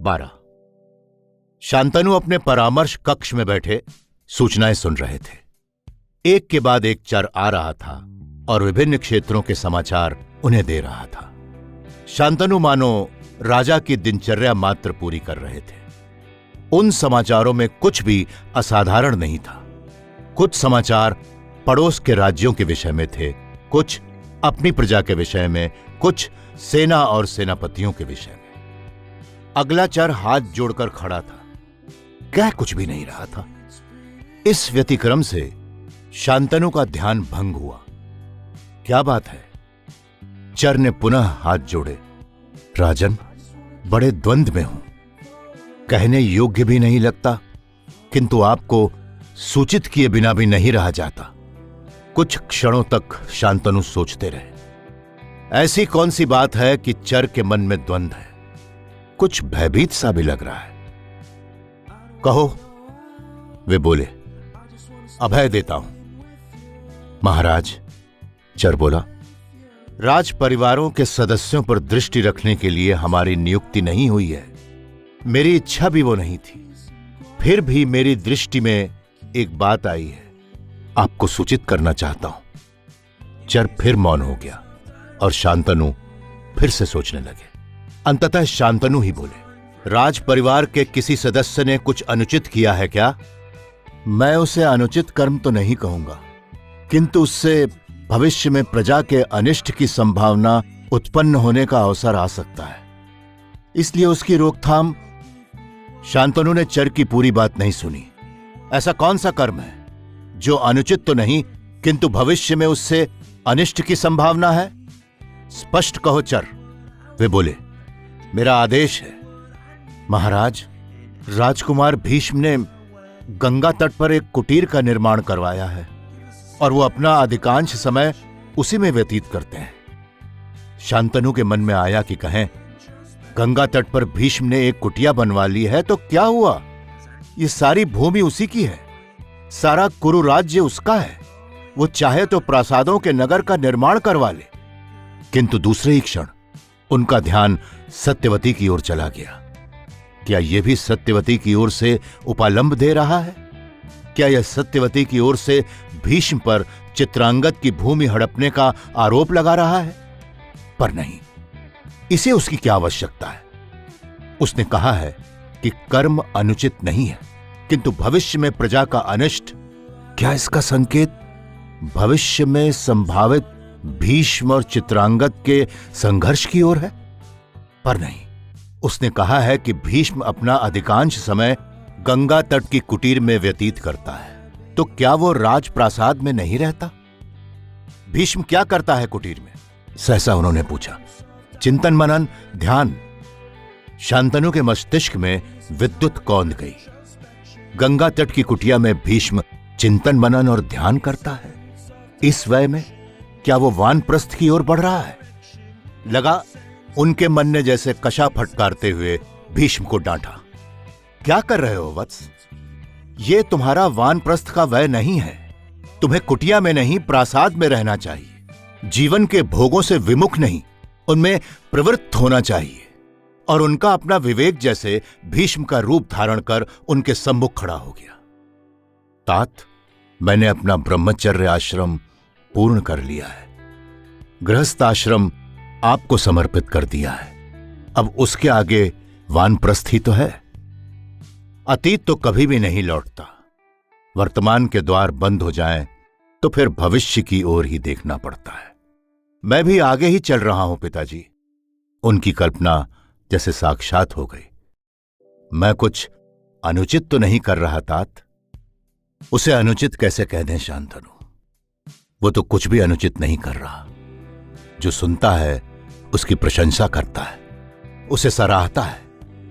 12। शांतनु अपने परामर्श कक्ष में बैठे सूचनाएं सुन रहे थे। एक के बाद एक चर आ रहा था और विभिन्न क्षेत्रों के समाचार उन्हें दे रहा था। शांतनु मानो राजा की दिनचर्या मात्र पूरी कर रहे थे। उन समाचारों में कुछ भी असाधारण नहीं था। कुछ समाचार पड़ोस के राज्यों के विषय में थे, कुछ अपनी प्रजा के विषय में, कुछ सेना और सेनापतियों के विषय में। अगला चर हाथ जोड़कर खड़ा था, कह कुछ भी नहीं रहा था। इस व्यतिक्रम से शांतनु का ध्यान भंग हुआ। क्या बात है? चर ने पुनः हाथ जोड़े। राजन, बड़े द्वंद्व में हूं, कहने योग्य भी नहीं लगता, किंतु आपको सूचित किए बिना भी नहीं रहा जाता। कुछ क्षणों तक शांतनु सोचते रहे। ऐसी कौन सी बात है कि चर के मन में द्वंद्व है? कुछ भयभीत सा भी लग रहा है। कहो, वे बोले। अभय देता हूं। महाराज, चर बोला, राज परिवारों के सदस्यों पर दृष्टि रखने के लिए हमारी नियुक्ति नहीं हुई है। मेरी इच्छा भी वो नहीं थी। फिर भी मेरी दृष्टि में एक बात आई है, आपको सूचित करना चाहता हूं। चर फिर मौन हो गया और शांतनु फिर से सोचने लगे। अंततः शांतनु ही बोले, राज परिवार के किसी सदस्य ने कुछ अनुचित किया है क्या? मैं उसे अनुचित कर्म तो नहीं कहूंगा, किंतु उससे भविष्य में प्रजा के अनिष्ट की संभावना उत्पन्न होने का अवसर आ सकता है, इसलिए उसकी रोकथाम। शांतनु ने चर की पूरी बात नहीं सुनी। ऐसा कौन सा कर्म है जो अनुचित तो नहीं, किंतु भविष्य में उससे अनिष्ट की संभावना है? स्पष्ट कहो चर। वे बोले, मेरा आदेश है। महाराज, राजकुमार भीष्म ने गंगा तट पर एक कुटीर का निर्माण करवाया है और वो अपना अधिकांश समय उसी में व्यतीत करते हैं। शांतनु के मन में आया कि कहें, गंगा तट पर भीष्म ने एक कुटिया बनवा ली है तो क्या हुआ? ये सारी भूमि उसी की है, सारा कुरु राज्य उसका है। वो चाहे तो प्रासादों के नगर का निर्माण करवा ले। किंतु दूसरे ही क्षण उनका ध्यान सत्यवती की ओर चला गया। क्या यह भी सत्यवती की ओर से उपालंब दे रहा है? क्या यह सत्यवती की ओर से भीष्म पर चित्रांगद की भूमि हड़पने का आरोप लगा रहा है? पर नहीं, इसे उसकी क्या आवश्यकता है? उसने कहा है कि कर्म अनुचित नहीं है, किंतु भविष्य में प्रजा का अनिष्ट। क्या इसका संकेत भविष्य में संभावित भीष्म और चित्रांगद के संघर्ष की ओर है? पर नहीं, उसने कहा है कि भीष्म अपना अधिकांश समय गंगा तट की कुटीर में व्यतीत करता है, तो क्या वो राजप्रासाद में नहीं रहता? भीष्म क्या करता है कुटीर में? सहसा उन्होंने पूछा। चिंतन मनन ध्यान। शांतनु के मस्तिष्क में विद्युत कौंध गई। गंगा तट की कुटिया में भीष्म चिंतन मनन और ध्यान करता है। इस वय में क्या वो वानप्रस्थ की ओर बढ़ रहा है? लगा उनके मन ने जैसे कशा फटकारते हुए भीष्म को डांटा। क्या कर रहे हो वत्स? ये तुम्हारा वानप्रस्थ का वय नहीं है। तुम्हें कुटिया में नहीं, प्रासाद में रहना चाहिए। जीवन के भोगों से विमुख नहीं, उनमें प्रवृत्त होना चाहिए। और उनका अपना विवेक जैसे भीष्म का रूप धारण कर उनके सम्मुख खड़ा हो गया। तात, मैंने अपना ब्रह्मचर्य आश्रम पूर्ण कर लिया है। गृहस्थ आश्रम आपको समर्पित कर दिया है। अब उसके आगे वानप्रस्थ ही तो है। अतीत तो कभी भी नहीं लौटता। वर्तमान के द्वार बंद हो जाएं तो फिर भविष्य की ओर ही देखना पड़ता है। मैं भी आगे ही चल रहा हूं पिताजी। उनकी कल्पना जैसे साक्षात हो गई। मैं कुछ अनुचित तो नहीं कर रहा तात। उसे अनुचित कैसे कह दें शांतनु? वो तो कुछ भी अनुचित नहीं कर रहा। जो सुनता है उसकी प्रशंसा करता है, उसे सराहता है।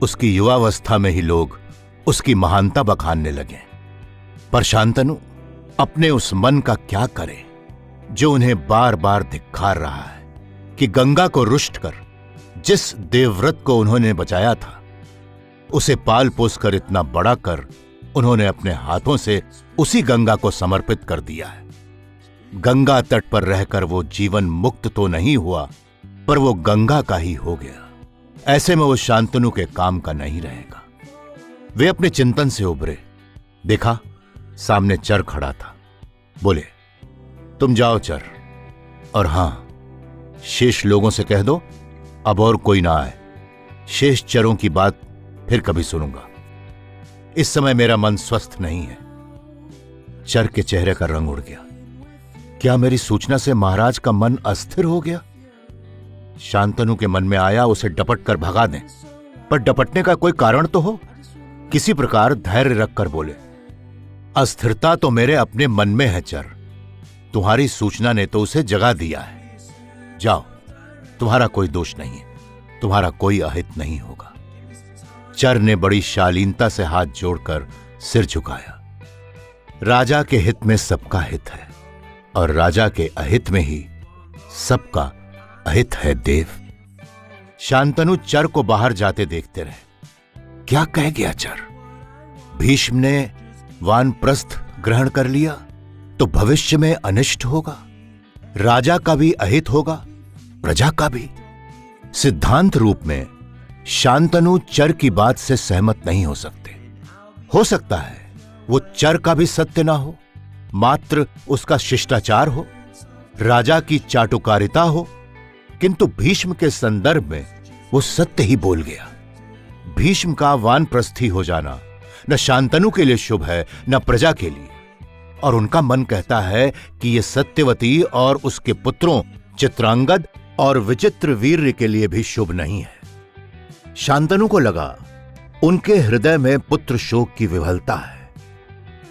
उसकी युवावस्था में ही लोग उसकी महानता बखानने लगे। पर शांतनु अपने उस मन का क्या करे जो उन्हें बार बार धिक्कार रहा है कि गंगा को रुष्ट कर जिस देवव्रत को उन्होंने बचाया था, उसे पाल पोस कर इतना बड़ा कर उन्होंने अपने हाथों से उसी गंगा को समर्पित कर दिया है। गंगा तट पर रहकर वो जीवन मुक्त तो नहीं हुआ, पर वो गंगा का ही हो गया। ऐसे में वो शांतनु के काम का नहीं रहेगा। वे अपने चिंतन से उभरे। देखा, सामने चर खड़ा था। बोले, तुम जाओ चर, और हां, शेष लोगों से कह दो अब और कोई ना आए। शेष चरों की बात फिर कभी सुनूंगा। इस समय मेरा मन स्वस्थ नहीं है। चर के चेहरे का रंग उड़ गया। क्या मेरी सूचना से महाराज का मन अस्थिर हो गया? शांतनु के मन में आया उसे डपट कर भगा दें, पर डपटने का कोई कारण तो हो। किसी प्रकार धैर्य रखकर बोले, अस्थिरता तो मेरे अपने मन में है चर। तुम्हारी सूचना ने तो उसे जगा दिया है। जाओ, तुम्हारा कोई दोष नहीं है, तुम्हारा कोई अहित नहीं होगा। चर ने बड़ी शालीनता से हाथ जोड़कर सिर झुकाया। राजा के हित में सबका हित है, और राजा के अहित में ही सबका अहित है देव। शांतनु चर को बाहर जाते देखते रहे। क्या कह गया चर? भीष्म ने वानप्रस्थ ग्रहण कर लिया तो भविष्य में अनिष्ट होगा, राजा का भी अहित होगा, प्रजा का भी। सिद्धांत रूप में शांतनु चर की बात से सहमत नहीं हो सकते। हो सकता है वो चर का भी सत्य ना हो, मात्र उसका शिष्टाचार हो, राजा की चाटुकारिता हो, किंतु भीष्म के संदर्भ में वो सत्य ही बोल गया। भीष्म का वानप्रस्थी हो जाना न शांतनु के लिए शुभ है न प्रजा के लिए, और उनका मन कहता है कि यह सत्यवती और उसके पुत्रों चित्रांगद और विचित्र वीर्य के लिए भी शुभ नहीं है। शांतनु को लगा उनके हृदय में पुत्र शोक की विह्वलता है।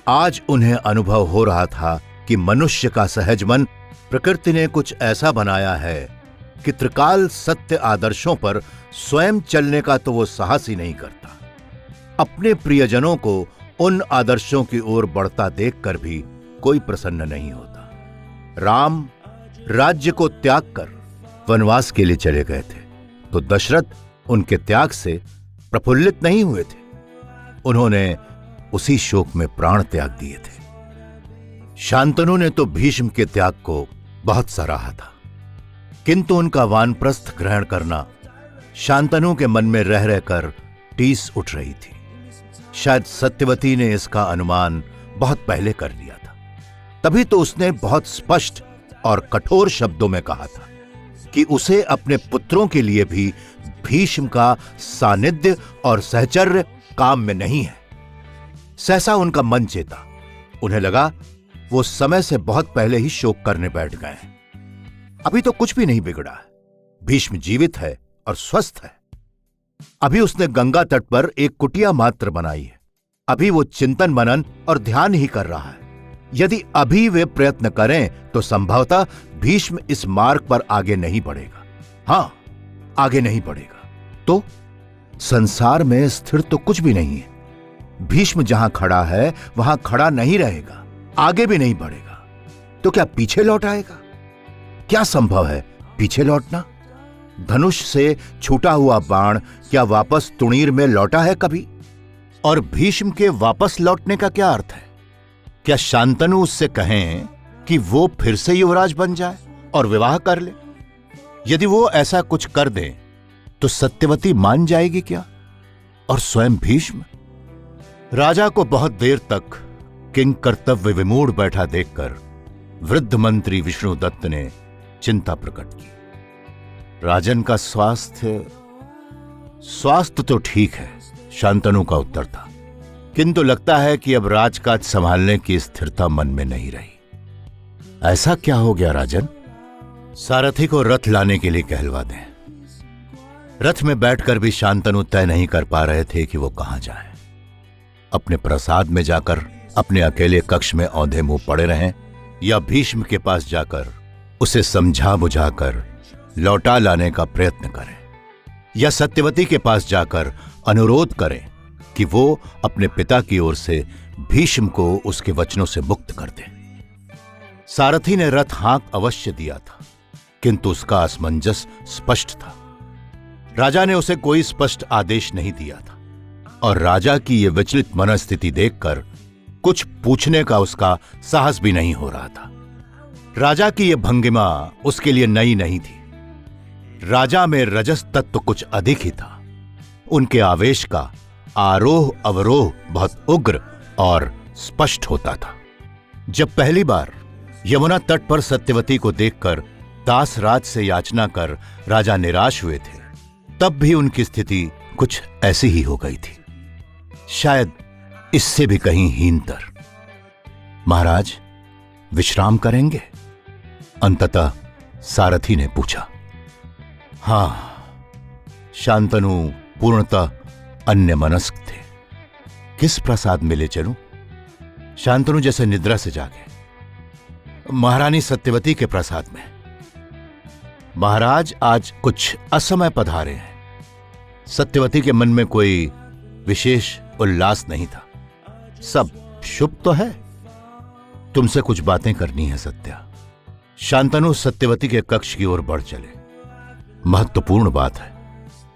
आज उन्हें अनुभव हो रहा था कि मनुष्य का सहज मन प्रकृति ने कुछ ऐसा बनाया है कि त्रिकाल सत्य आदर्शों पर स्वयं चलने का तो वो साहस ही नहीं करता। अपने प्रियजनों को उन आदर्शों की ओर बढ़ता देखकर भी कोई प्रसन्न नहीं होता। राम राज्य को त्याग कर वनवास के लिए चले गए थे, तो दशरथ उनके त्याग से प्रफुल्लित नहीं हुए थे। उन्होंने उसी शोक में प्राण त्याग दिए थे। शांतनु ने तो भीष्म के त्याग को बहुत सराहा था, किंतु उनका वानप्रस्थ ग्रहण करना शांतनु के मन में रह रहकर टीस उठ रही थी। शायद सत्यवती ने इसका अनुमान बहुत पहले कर लिया था, तभी तो उसने बहुत स्पष्ट और कठोर शब्दों में कहा था कि उसे अपने पुत्रों के लिए भी भीष्म का सानिध्य और सहचर्य काम में नहीं है। सहसा उनका मन चेता। उन्हें लगा वो समय से बहुत पहले ही शोक करने बैठ गए हैं। अभी तो कुछ भी नहीं बिगड़ा है। भीष्म जीवित है और स्वस्थ है। अभी उसने गंगा तट पर एक कुटिया मात्र बनाई है। अभी वो चिंतन मनन और ध्यान ही कर रहा है। यदि अभी वे प्रयत्न करें तो संभवतः भीष्म इस मार्ग पर आगे नहीं बढ़ेगा। हां, आगे नहीं बढ़ेगा तो संसार में स्थिर तो कुछ भी नहीं है। भीष्म जहां खड़ा है वहां खड़ा नहीं रहेगा, आगे भी नहीं बढ़ेगा, तो क्या पीछे लौट आएगा? क्या संभव है पीछे लौटना? धनुष से छूटा हुआ बाण क्या वापस तुणीर में लौटा है कभी? और भीष्म के वापस लौटने का क्या अर्थ है? क्या शांतनु उससे कहें कि वो फिर से युवराज बन जाए और विवाह कर ले? यदि वो ऐसा कुछ कर दे तो सत्यवती मान जाएगी क्या? और स्वयं भीष्म? राजा को बहुत देर तक किंग कर्तव्य विमूढ़ बैठा देखकर वृद्ध मंत्री विष्णुदत्त ने चिंता प्रकट की। राजन का स्वास्थ्य तो ठीक है, शांतनु का उत्तर था, किंतु लगता है कि अब राजकाज संभालने की स्थिरता मन में नहीं रही। ऐसा क्या हो गया राजन? सारथी को रथ लाने के लिए कहलवा दें। रथ में बैठकर भी शांतनु तय नहीं कर पा रहे थे कि वो कहां जाए। अपने प्रसाद में जाकर अपने अकेले कक्ष में औंधे मुंह पड़े रहें, या भीष्म के पास जाकर उसे समझा बुझाकर लौटा लाने का प्रयत्न करें, या सत्यवती के पास जाकर अनुरोध करें कि वो अपने पिता की ओर से भीष्म को उसके वचनों से मुक्त कर दे। सारथी ने रथ हाँक अवश्य दिया था, किंतु उसका असमंजस स्पष्ट था। राजा ने उसे कोई स्पष्ट आदेश नहीं दिया था, और राजा की यह विचलित मनस्थिति देखकर कुछ पूछने का उसका साहस भी नहीं हो रहा था। राजा की यह भंगिमा उसके लिए नई नहीं थी। राजा में रजस तत्व कुछ अधिक ही था। उनके आवेश का आरोह अवरोह बहुत उग्र और स्पष्ट होता था। जब पहली बार यमुना तट पर सत्यवती को देखकर दासराज से याचना कर राजा निराश हुए थे, तब भी उनकी स्थिति कुछ ऐसी ही हो गई थी, शायद इससे भी कहीं हीनतर। महाराज, विश्राम करेंगे? अंततः सारथी ने पूछा। हां, शांतनु पूर्णतः अन्यमनस्क थे। किस प्रसाद में ले चलूं? शांतनु जैसे निद्रा से जागे। महारानी सत्यवती के प्रसाद में। महाराज आज कुछ असमय पधारे हैं। सत्यवती के मन में कोई विशेष उल्लास नहीं था। सब शुभ तो है। तुमसे कुछ बातें करनी है सत्या। शांतनु सत्यवती के कक्ष की ओर बढ़ चले। महत्वपूर्ण बात है,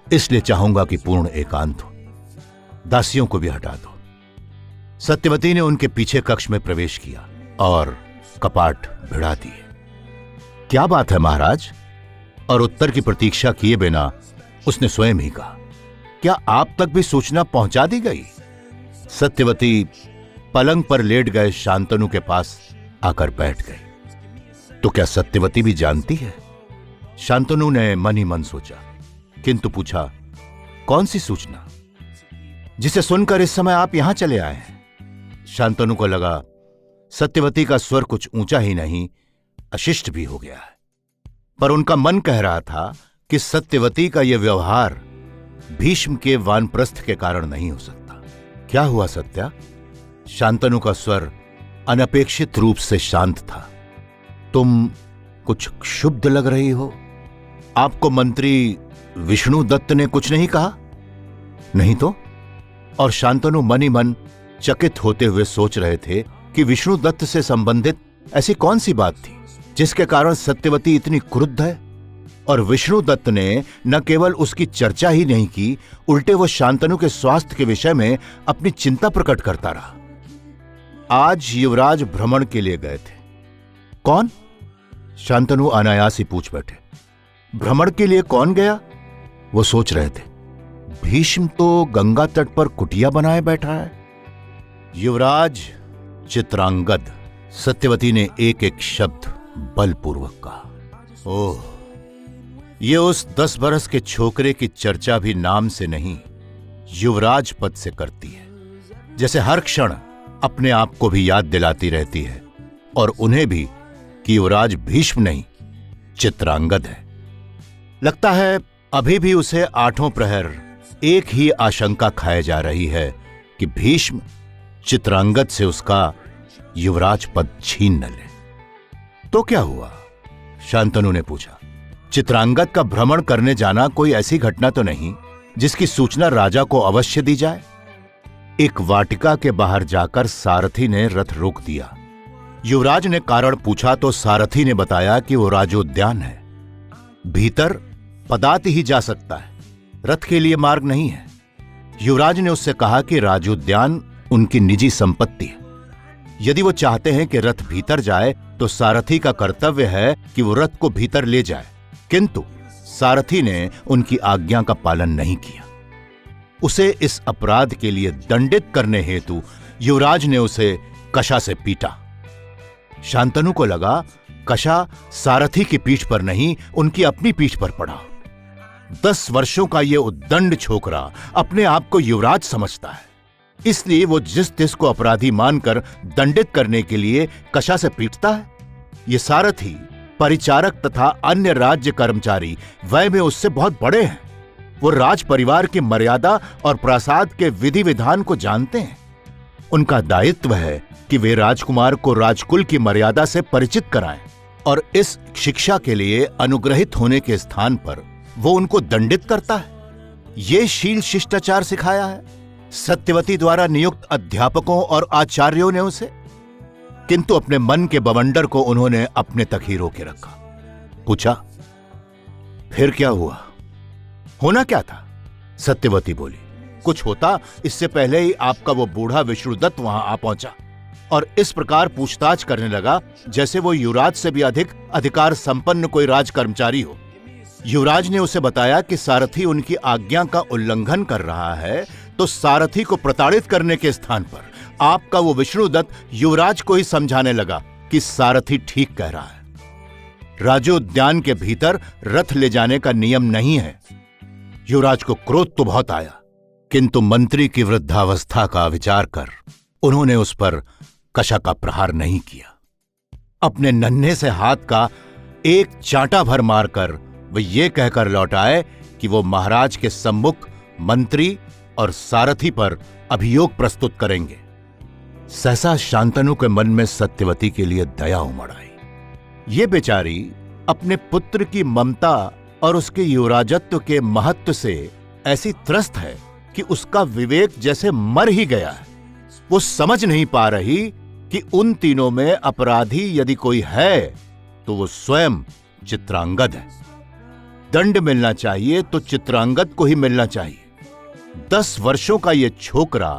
इसलिए चाहूंगा कि पूर्ण एकांत हो। दासियों को भी हटा दो। सत्यवती ने उनके पीछे कक्ष में प्रवेश किया और कपाट भिड़ा दिए। क्या बात है महाराज? और उत्तर की प्रतीक्षा किए बिना उसने स्वयं ही कहा, क्या आप तक भी सूचना पहुंचा दी गई? सत्यवती पलंग पर लेट गए शांतनु के पास आकर बैठ गई। तो क्या सत्यवती भी जानती है? शांतनु ने मन ही मन सोचा, किंतु पूछा, कौन सी सूचना जिसे सुनकर इस समय आप यहां चले आए हैं? शांतनु को लगा सत्यवती का स्वर कुछ ऊंचा ही नहीं, अशिष्ट भी हो गया है। पर उनका मन कह रहा था कि सत्यवती का यह व्यवहार भीष्म के वानप्रस्थ के कारण नहीं हो सकता। क्या हुआ सत्या? शांतनु का स्वर अनपेक्षित रूप से शांत था। तुम कुछ क्षुब्ध लग रही हो। आपको मंत्री विष्णु दत्त ने कुछ नहीं कहा? नहीं तो? और शांतनु मन ही मन चकित होते हुए सोच रहे थे कि विष्णु दत्त से संबंधित ऐसी कौन सी बात थी जिसके कारण सत्यवती इतनी क्रुद्ध है। और विष्णु दत्त ने न केवल उसकी चर्चा ही नहीं की, उल्टे वो शांतनु के स्वास्थ्य के विषय में अपनी चिंता प्रकट करता रहा। आज युवराज भ्रमण के लिए गए थे। कौन? शांतनु अनायास ही पूछ बैठे। भ्रमण के लिए कौन गया? वो सोच रहे थे। भीष्म तो गंगा तट पर कुटिया बनाए बैठा है। युवराज चित्रांगद, सत्यवती ने एक एक शब्द बलपूर्वक कहा। ओह, ये उस 10 बरस के छोकरे की चर्चा भी नाम से नहीं, युवराज पद से करती है, जैसे हर क्षण अपने आप को भी याद दिलाती रहती है और उन्हें भी कि युवराज भीष्म नहीं, चित्रांगद है। लगता है अभी भी उसे 8 प्रहर एक ही आशंका खाए जा रही है कि भीष्म चित्रांगद से उसका युवराज पद छीन न ले। तो क्या हुआ? शांतनु ने पूछा। चित्रांगद का भ्रमण करने जाना कोई ऐसी घटना तो नहीं जिसकी सूचना राजा को अवश्य दी जाए? एक वाटिका के बाहर जाकर सारथी ने रथ रोक दिया। युवराज ने कारण पूछा तो सारथी ने बताया कि वो राजोद्यान है, भीतर पदाति ही जा सकता है, रथ के लिए मार्ग नहीं है। युवराज ने उससे कहा कि राजोद्यान उनकी निजी संपत्ति है। यदि वो चाहते हैं कि रथ भीतर जाए तो सारथी का कर्तव्य है कि वो रथ को भीतर ले जाए, किंतु सारथी ने उनकी आज्ञा का पालन नहीं किया। उसे इस अपराध के लिए दंडित करने हेतु युवराज ने उसे कशा से पीटा। शांतनु को लगा कशा सारथी की पीठ पर नहीं, उनकी अपनी पीठ पर पड़ा। 10 वर्षों का ये उद्दंड छोकरा अपने आप को युवराज समझता है, इसलिए वो जिस तिस को अपराधी मानकर दंडित करने के लिए कशा से पीटता है। ये सारथी, परिचारक तथा अन्य राज्य कर्मचारी वय में उससे बहुत बड़े हैं। वो राज परिवार की मर्यादा और प्रासाद के विधि विधान को जानते हैं। उनका दायित्व है कि वे राजकुमार को राजकुल की मर्यादा से परिचित कराएं और इस शिक्षा के लिए अनुग्रहित होने के स्थान पर वो उनको दंडित करता है। ये शील शिष्टाचार सिखाया है सत्यवती द्वारा नियुक्त अध्यापकों और आचार्यों ने उसे, किंतु अपने मन के बवंडर को उन्होंने अपने तक ही रोके रखा। पूछा, फिर क्या हुआ? होना क्या था? सत्यवती बोली, कुछ होता इससे पहले ही आपका वो बूढ़ा विष्णुदत्त वहां आ पहुंचा और इस प्रकार पूछताछ करने लगा जैसे वो युवराज से भी अधिक अधिकार संपन्न कोई राज कर्मचारी हो। युवराज ने उसे बताया कि सारथी उनकी आज्ञा का उल्लंघन कर रहा है, तो सारथी को प्रताड़ित करने के स्थान पर आपका वो विष्णुदत्त युवराज को ही समझाने लगा कि सारथी ठीक कह रहा है। राजोद्यान के भीतर रथ ले जाने का नियम नहीं है। युवराज को क्रोध तो बहुत आया, किंतु मंत्री की वृद्धावस्था का विचार कर उन्होंने उस पर कशा का प्रहार नहीं किया। अपने नन्हे से हाथ का एक चांटा भर मारकर वे ये कहकर लौट आए कि वो महाराज के सम्मुख मंत्री और सारथी पर अभियोग प्रस्तुत करेंगे। सहसा शांतनु के मन में सत्यवती के लिए दया उमड़ आई। ये बेचारी अपने पुत्र की ममता और उसके युवराजत्व के महत्व से ऐसी त्रस्त है कि उसका विवेक जैसे मर ही गया है। वो समझ नहीं पा रही कि उन तीनों में अपराधी यदि कोई है तो वो स्वयं चित्रांगद है। दंड मिलना चाहिए तो चित्रांगद को ही मिलना चाहिए। 10 वर्षों का ये छोकरा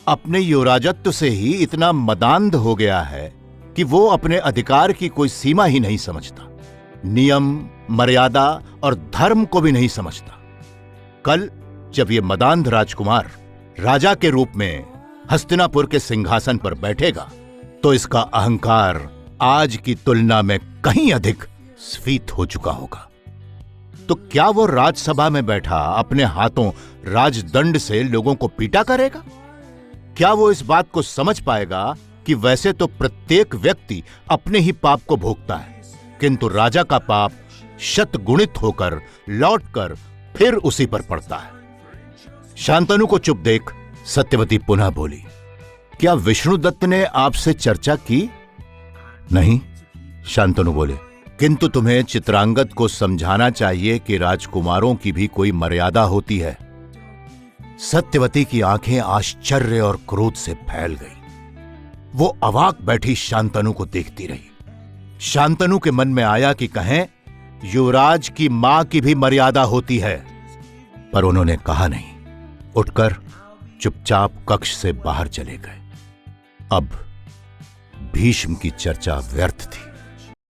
अपने युवराजत्व से ही इतना मदांध हो गया है कि वो अपने अधिकार की कोई सीमा ही नहीं समझता, नियम, मर्यादा और धर्म को भी नहीं समझता। कल जब ये मदांध राजकुमार राजा के रूप में हस्तिनापुर के सिंहासन पर बैठेगा तो इसका अहंकार आज की तुलना में कहीं अधिक स्फीत हो चुका होगा। तो क्या वो राजसभा में बैठा अपने हाथों राजदंड से लोगों को पीटा करेगा? क्या वो इस बात को समझ पाएगा कि वैसे तो प्रत्येक व्यक्ति अपने ही पाप को भोगता है, किंतु राजा का पाप शतगुणित होकर लौटकर फिर उसी पर पड़ता है। शांतनु को चुप देख सत्यवती पुनः बोली, क्या विष्णुदत्त ने आपसे चर्चा की? नहीं, शांतनु बोले, किंतु तुम्हें चित्रांगद को समझाना चाहिए कि राजकुमारों की भी कोई मर्यादा होती है। सत्यवती की आंखें आश्चर्य और क्रोध से फैल गई। वो अवाक बैठी शांतनु को देखती रही। शांतनु के मन में आया कि कहें युवराज की मां की भी मर्यादा होती है, पर उन्होंने कहा नहीं। उठकर चुपचाप कक्ष से बाहर चले गए। अब भीष्म की चर्चा व्यर्थ थी।